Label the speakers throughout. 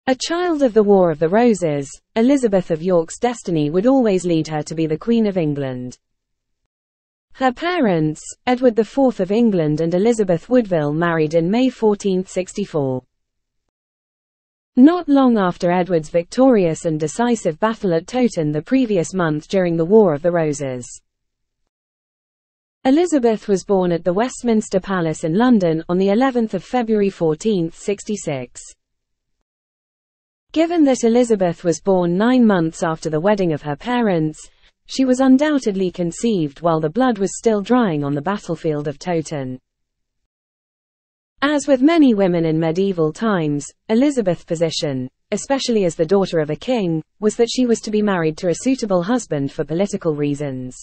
Speaker 1: A child of the War of the Roses, Elizabeth of York's destiny would always lead her to be the Queen of England. Her parents, Edward IV of England and Elizabeth Woodville, married in May 1464. Not long after Edward's victorious and decisive battle at Towton the previous month during the War of the Roses. Elizabeth was born at the Westminster Palace in London on the 11th of February 1466. Given that Elizabeth was born 9 months after the wedding of her parents, she was undoubtedly conceived while the blood was still drying on the battlefield of Towton. As with many women in medieval times, Elizabeth's position, especially as the daughter of a king, was that she was to be married to a suitable husband for political reasons.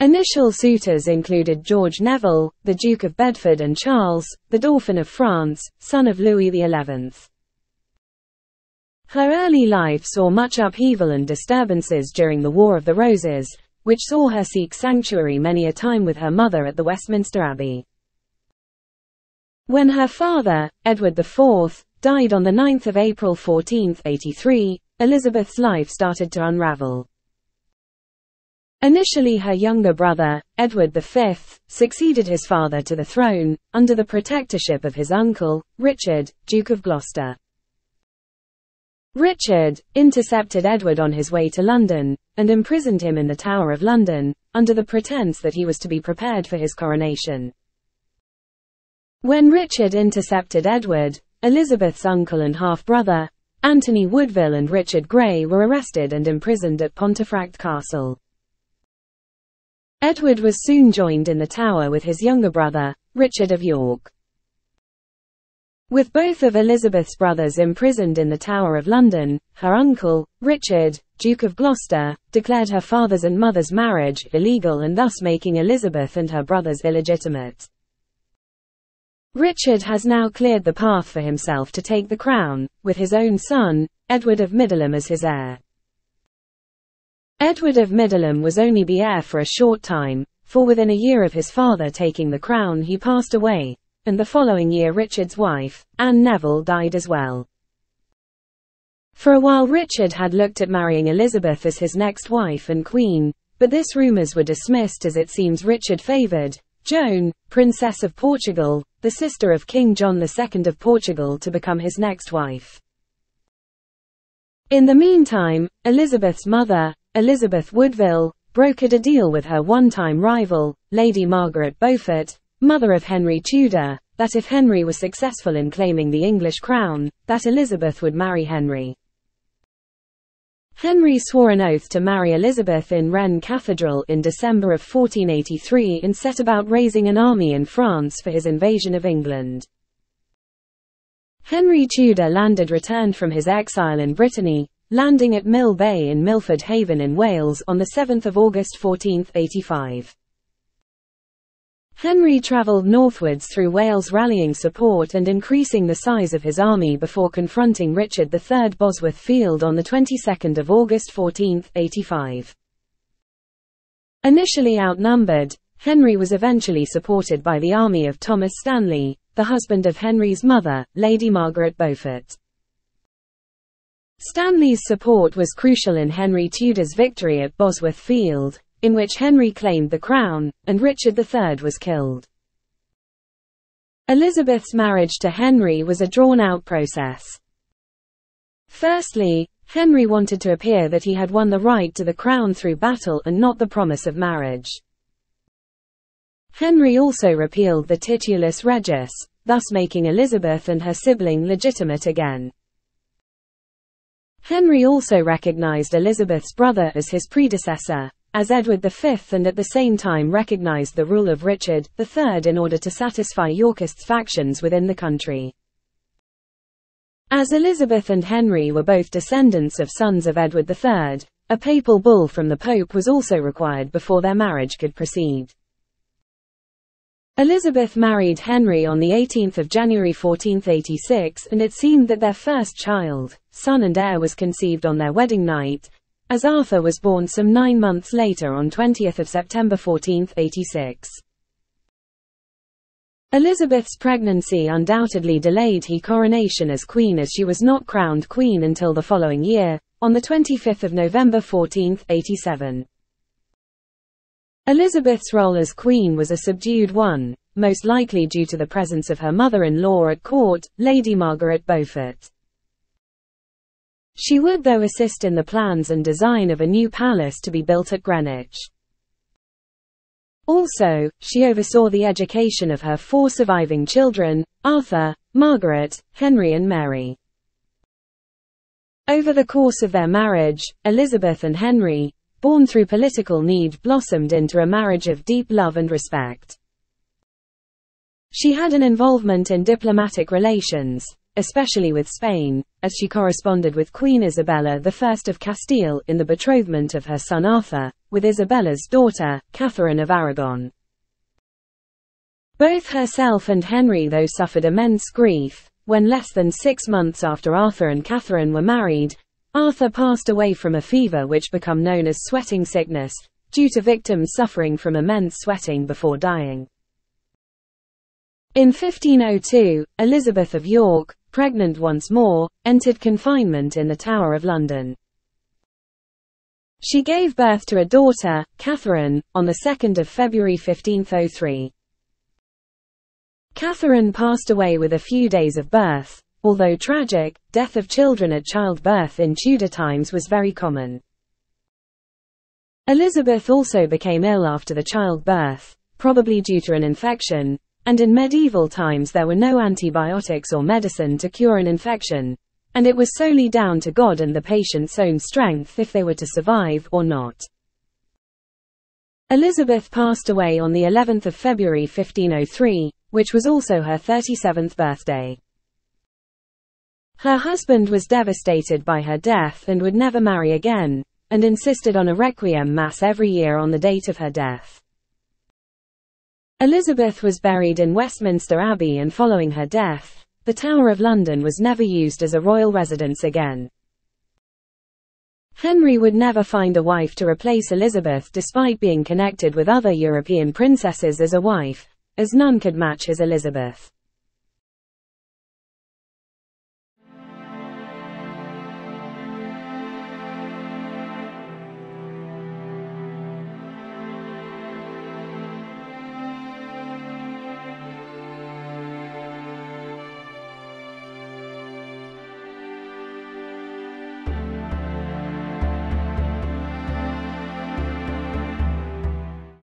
Speaker 1: Initial suitors included George Neville, the Duke of Bedford, and Charles, the Dauphin of France, son of Louis XI. Her early life saw much upheaval and disturbances during the War of the Roses, which saw her seek sanctuary many a time with her mother at the Westminster Abbey. When her father, Edward IV, died on the 9th of April 1483, Elizabeth's life started to unravel. Initially her younger brother, Edward V, succeeded his father to the throne, under the protectorship of his uncle, Richard, Duke of Gloucester. Richard intercepted Edward on his way to London, and imprisoned him in the Tower of London, under the pretense that he was to be prepared for his coronation. When Richard intercepted Edward, Elizabeth's uncle and half-brother, Anthony Woodville and Richard Grey were arrested and imprisoned at Pontefract Castle. Edward was soon joined in the Tower with his younger brother, Richard of York. With both of Elizabeth's brothers imprisoned in the Tower of London, her uncle, Richard, Duke of Gloucester, declared her father's and mother's marriage illegal and thus making Elizabeth and her brothers illegitimate. Richard has now cleared the path for himself to take the crown, with his own son, Edward of Middleham, as his heir. Edward of Middleham was only the heir for a short time, for within a year of his father taking the crown he passed away, and the following year Richard's wife, Anne Neville, died as well. For a while Richard had looked at marrying Elizabeth as his next wife and queen, but this rumors were dismissed as it seems Richard favored Joan, Princess of Portugal, the sister of King John II of Portugal, to become his next wife. In the meantime, Elizabeth's mother, Elizabeth Woodville, brokered a deal with her one-time rival, Lady Margaret Beaufort, mother of Henry Tudor, that if Henry was successful in claiming the English crown, that Elizabeth would marry Henry. Henry swore an oath to marry Elizabeth in Rennes Cathedral in December of 1483 and set about raising an army in France for his invasion of England. Henry Tudor returned from his exile in Brittany, landing at Mill Bay in Milford Haven in Wales on 7 August 1485. Henry travelled northwards through Wales, rallying support and increasing the size of his army before confronting Richard III Bosworth Field on the 22nd of August 1485. Initially outnumbered, Henry was eventually supported by the army of Thomas Stanley, the husband of Henry's mother, Lady Margaret Beaufort. Stanley's support was crucial in Henry Tudor's victory at Bosworth Field, in which Henry claimed the crown, and Richard III was killed. Elizabeth's marriage to Henry was a drawn-out process. Firstly, Henry wanted to appear that he had won the right to the crown through battle and not the promise of marriage. Henry also repealed the titulus regis, thus making Elizabeth and her sibling legitimate again. Henry also recognized Elizabeth's brother as his predecessor, as Edward V, and at the same time recognized the rule of Richard III in order to satisfy Yorkist factions within the country. As Elizabeth and Henry were both descendants of sons of Edward III, a papal bull from the Pope was also required before their marriage could proceed. Elizabeth married Henry on 18 January 1486, and it seemed that their first child, son and heir, was conceived on their wedding night, as Arthur was born some 9 months later on 20 September 1486. Elizabeth's pregnancy undoubtedly delayed her coronation as queen, as she was not crowned queen until the following year, on the 25th of November 1487. Elizabeth's role as queen was a subdued one, most likely due to the presence of her mother-in-law at court, Lady Margaret Beaufort. She would though assist in the plans and design of a new palace to be built at Greenwich. Also, she oversaw the education of her 4 surviving children, Arthur, Margaret, Henry and Mary. Over the course of their marriage, Elizabeth and Henry, born through political need, blossomed into a marriage of deep love and respect. She had an involvement in diplomatic relations, especially with Spain, as she corresponded with Queen Isabella I of Castile in the betrothment of her son Arthur, with Isabella's daughter, Catherine of Aragon. Both herself and Henry though suffered immense grief, when less than 6 months after Arthur and Catherine were married, Arthur passed away from a fever which became known as sweating sickness, due to victims suffering from immense sweating before dying. In 1502, Elizabeth of York, pregnant once more, entered confinement in the Tower of London. She gave birth to a daughter, Catherine, on the 2nd of February 1503. Catherine passed away with a few days of birth. Although tragic, death of children at childbirth in Tudor times was very common. Elizabeth also became ill after the childbirth, probably due to an infection, and in medieval times there were no antibiotics or medicine to cure an infection, and it was solely down to God and the patient's own strength if they were to survive or not. Elizabeth passed away on the 11th of February 1503, which was also her 37th birthday. Her husband was devastated by her death and would never marry again, and insisted on a requiem mass every year on the date of her death. Elizabeth was buried in Westminster Abbey, and following her death, the Tower of London was never used as a royal residence again. Henry would never find a wife to replace Elizabeth despite being connected with other European princesses as a wife, as none could match his Elizabeth.